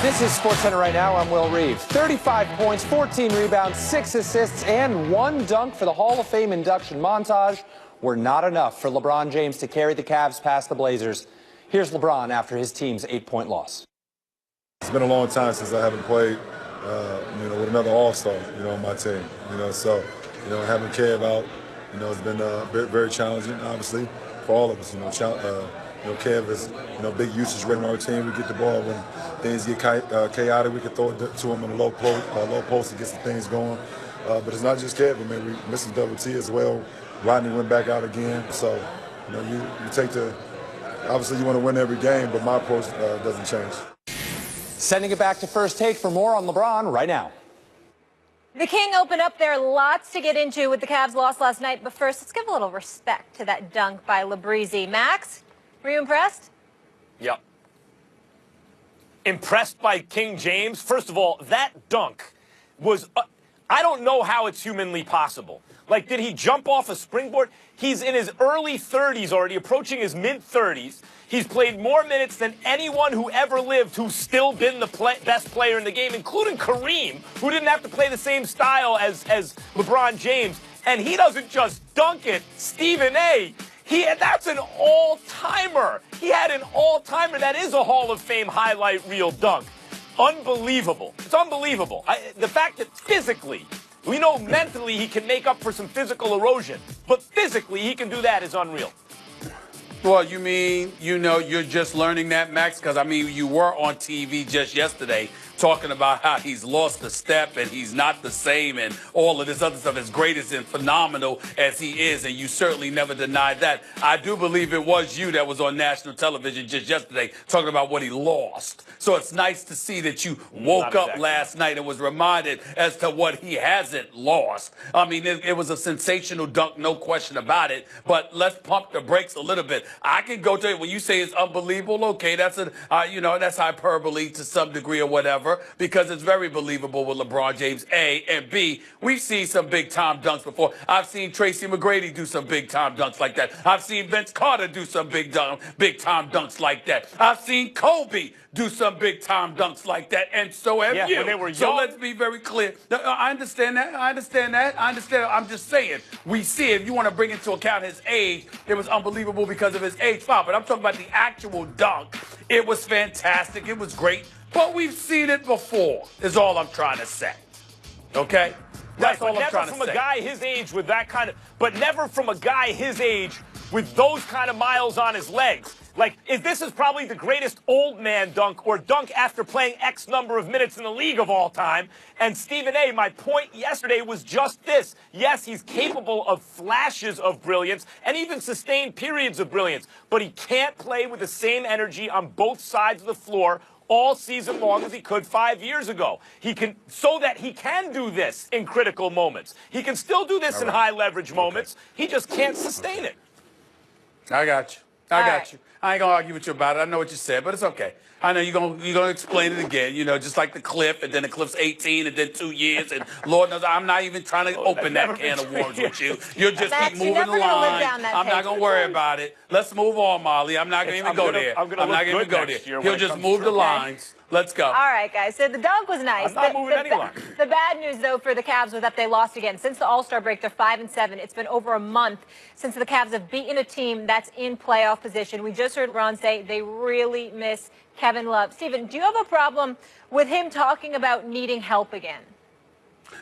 This is SportsCenter right now. I'm Will Reeve. 35 points, 14 rebounds, 6 assists, and 1 dunk for the Hall of Fame induction montage were not enough for LeBron James to carry the Cavs past the Blazers. Here's LeBron after his team's 8-point loss. It's been a long time since I haven't played, with another All-Star, on my team. So having Kev out, it's been very, very challenging, obviously, for all of us. Kev is, big usage rate on our team. We get the ball when things get chaotic. We can throw it to him in a low post to get some things going. But it's not just Kev. We missing double T as well. Rodney went back out again. So, you take obviously you want to win every game, but my approach doesn't change. Sending it back to First Take for more on LeBron right now. The King opened up there. Lots to get into with the Cavs' loss last night. But first, let's give a little respect to that dunk by LeBreezy. Max, were you impressed? Yep. Impressed by King James? First of all, that dunk was, I don't know how it's humanly possible. Like, did he jump off a springboard? He's in his early 30s already, approaching his mid-30s. He's played more minutes than anyone who ever lived who's still been the best player in the game, including Kareem, who didn't have to play the same style as LeBron James. And he doesn't just dunk it. Stephen A., that's an all-timer. He had an all-timer. That is a Hall of Fame highlight reel dunk. Unbelievable. It's unbelievable. The fact that physically, we know mentally he can make up for some physical erosion, but physically he can do that is unreal. Well, you mean, you're just learning that, Max? Because, you were on TV just yesterday talking about how he's lost a step and he's not the same and all of this other stuff, as great as and phenomenal as he is, and you certainly never denied that. I do believe it was you that was on national television just yesterday talking about what he lost. So it's nice to see that you woke up last night and was reminded as to what he hasn't lost. It was a sensational dunk, no question about it, but let's pump the brakes a little bit. I can go to it when you say it's unbelievable. Okay, that's that's hyperbole to some degree or whatever, because it's very believable with LeBron James. A and B, we've seen some big time dunks before. I've seen Tracy McGrady do some big time dunks like that. I've seen Vince Carter do some big time dunks like that. I've seen Kobe do some big time dunks like that, and so have you. When they were young. So let's be very clear. I understand that. I understand. I'm just saying, we see it. If you want to bring into account his age, it was unbelievable because of his age, fine. But I'm talking about the actual dunk. It was fantastic. It was great. But we've seen it before, is all I'm trying to say. Okay? That's all I'm trying to say. Never from a guy his age with that kind of, but never from a guy his age with those kind of miles on his legs. Like, this is probably the greatest old man dunk or dunk after playing X number of minutes in the league of all time. And Stephen A., my point yesterday was just this. Yes, he's capable of flashes of brilliance and even sustained periods of brilliance, but he can't play with the same energy on both sides of the floor all season long as he could 5 years ago. So that he can do this in critical moments. He can still do this in high leverage moments. He just can't sustain it. I got you. I got you. I ain't gonna argue with you about it. I know what you said, but it's okay. I know you're gonna explain it again. Just like the Cliff, and then the Cliff's 18, and then 2 years, and Lord knows I'm not even trying to open that can of worms with you. You'll just keep moving the line. I'm not gonna worry about it. Let's move on, Molly. I'm not gonna even go there. I'm not gonna go there. He'll just move the lines. Let's go. All right, guys. So the dunk was nice. I'm not moving any line. The bad news, though, for the Cavs was that they lost again. Since the All-Star break, they're 5-7. It's been over a month since the Cavs have beaten a team that's in playoff position. We just heard Ron say they really miss Kevin Love. Steven, do you have a problem with him talking about needing help again?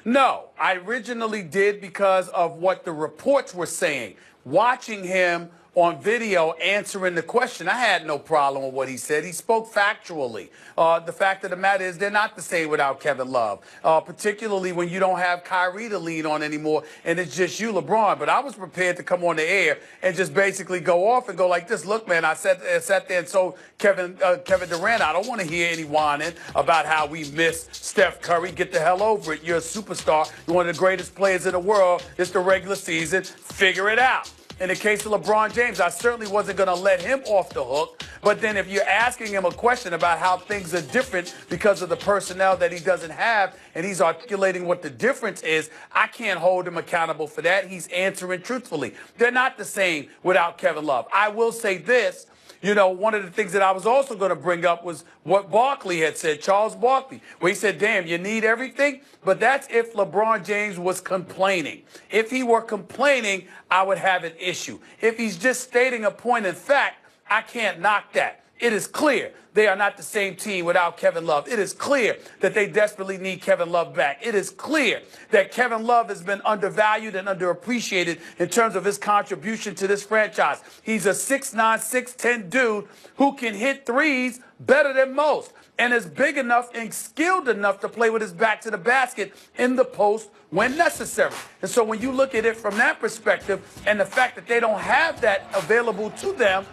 No, I originally did because of what the reports were saying. Watching him on video answering the question, I had no problem with what he said. He spoke factually. The fact of the matter is they're not the same without Kevin Love, particularly when you don't have Kyrie to lean on anymore and it's just you, LeBron. But I was prepared to come on the air and just basically go off and go like this. Look, man, I sat there and told Kevin Durant, I don't want to hear any whining about how we miss Steph Curry. Get the hell over it. You're a superstar. You're one of the greatest players in the world. It's the regular season. Figure it out. In the case of LeBron James, I certainly wasn't going to let him off the hook. But then if you're asking him a question about how things are different because of the personnel that he doesn't have, and he's articulating what the difference is, I can't hold him accountable for that. He's answering truthfully. They're not the same without Kevin Love. I will say this. You know, one of the things that I was also going to bring up was what Barkley had said, Charles Barkley, where he said, damn, you need everything. But that's if LeBron James was complaining. If he were complaining, I would have an issue. If he's just stating a point in fact, I can't knock that. It is clear they are not the same team without Kevin Love. It is clear that they desperately need Kevin Love back. It is clear that Kevin Love has been undervalued and underappreciated in terms of his contribution to this franchise. He's a 6'9", 6'10" dude who can hit threes better than most and is big enough and skilled enough to play with his back to the basket in the post when necessary. And so when you look at it from that perspective and the fact that they don't have that available to them,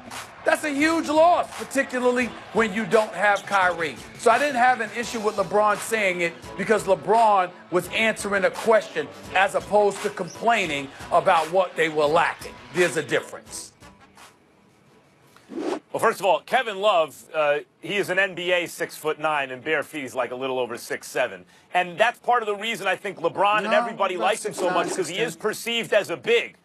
that's a huge loss, particularly when you don't have Kyrie. So I didn't have an issue with LeBron saying it because LeBron was answering a question as opposed to complaining about what they were lacking. There's a difference. Well, first of all, Kevin Love, he is an NBA 6'9", and bare feet he's like a little over 6'7". And that's part of the reason I think LeBron and everybody likes him so much, because he is perceived as a big.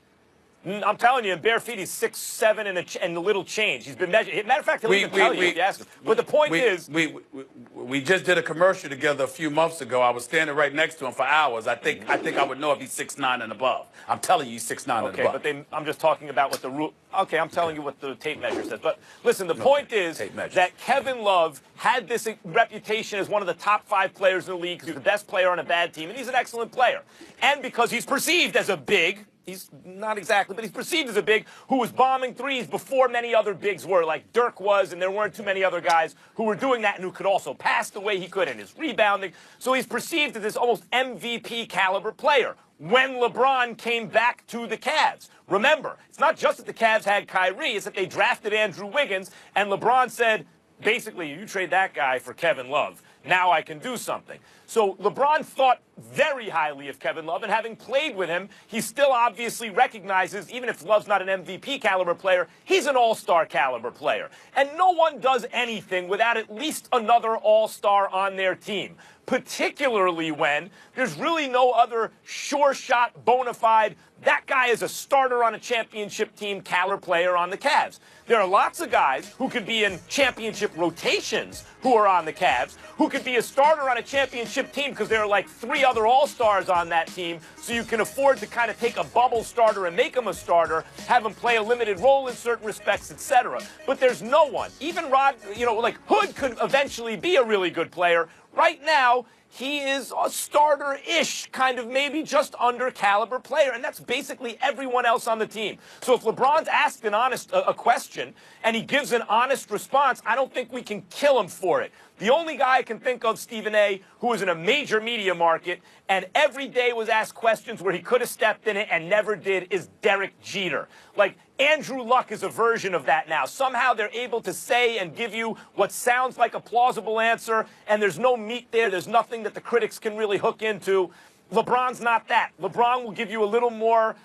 I'm telling you, in bare feet, he's 6'7" and a little change. He's been measured. Matter of fact, he'll even tell you if you ask him. But the point is, we just did a commercial together a few months ago. I was standing right next to him for hours. I think I would know if he's 6'9" and above. I'm telling you, he's 6'9" and above. Okay, but I'm just talking about what the rule. Okay, I'm telling you what the tape measure says. But listen, the point is that Kevin Love had this reputation as one of the top 5 players in the league. He's the best player on a bad team, and he's an excellent player. And because he's perceived as a big. He's not exactly, but he's perceived as a big who was bombing threes before many other bigs were, like Dirk was, and there weren't too many other guys who were doing that and who could also pass the way he could and his rebounding. So he's perceived as this almost MVP caliber player. When LeBron came back to the Cavs, remember, it's not just that the Cavs had Kyrie, it's that they drafted Andrew Wiggins, and LeBron said, basically, you trade that guy for Kevin Love. Now I can do something. So LeBron thought very highly of Kevin Love, and having played with him, he still obviously recognizes, even if Love's not an MVP caliber player, he's an all-star caliber player. And no one does anything without at least another all-star on their team, particularly when there's really no other sure shot, bona fide, that guy is a starter on a championship team caliber player on the Cavs. There are lots of guys who could be in championship rotations who are on the Cavs, who could be a starter on a championship team because there are like 3 other all-stars on that team, so you can afford to kind of take a bubble starter and make him a starter, have him play a limited role in certain respects, etc. But there's no one. Even like Hood could eventually be a really good player. Right now, he is a starter-ish, kind of maybe just under caliber player, and that's basically everyone else on the team. So if LeBron's asked a question and he gives an honest response, I don't think we can kill him for it. The only guy I can think of, Stephen A., who was in a major media market and every day was asked questions where he could have stepped in it and never did, is Derek Jeter. Like, Andrew Luck is a version of that now. Somehow they're able to say and give you what sounds like a plausible answer, and there's no meat there. There's nothing that the critics can really hook into. LeBron's not that. LeBron will give you a little more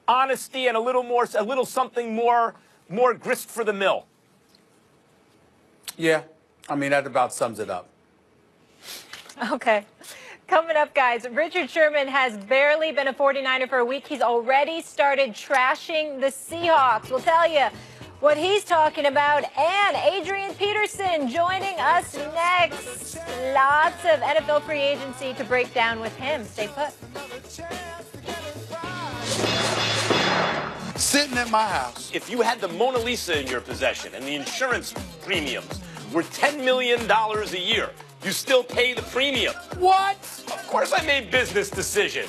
honesty and a little something more grist for the mill. Yeah, I mean, that about sums it up. Okay. Coming up, guys, Richard Sherman has barely been a 49er for a week. He's already started trashing the Seahawks. We'll tell you what he's talking about. And Adrian Peterson joining us next. Lots of NFL free agency to break down with him. Stay put. Sitting at my house. If you had the Mona Lisa in your possession and the insurance premiums were $10 million a year, you still pay the premium. What? Of course I made business decisions.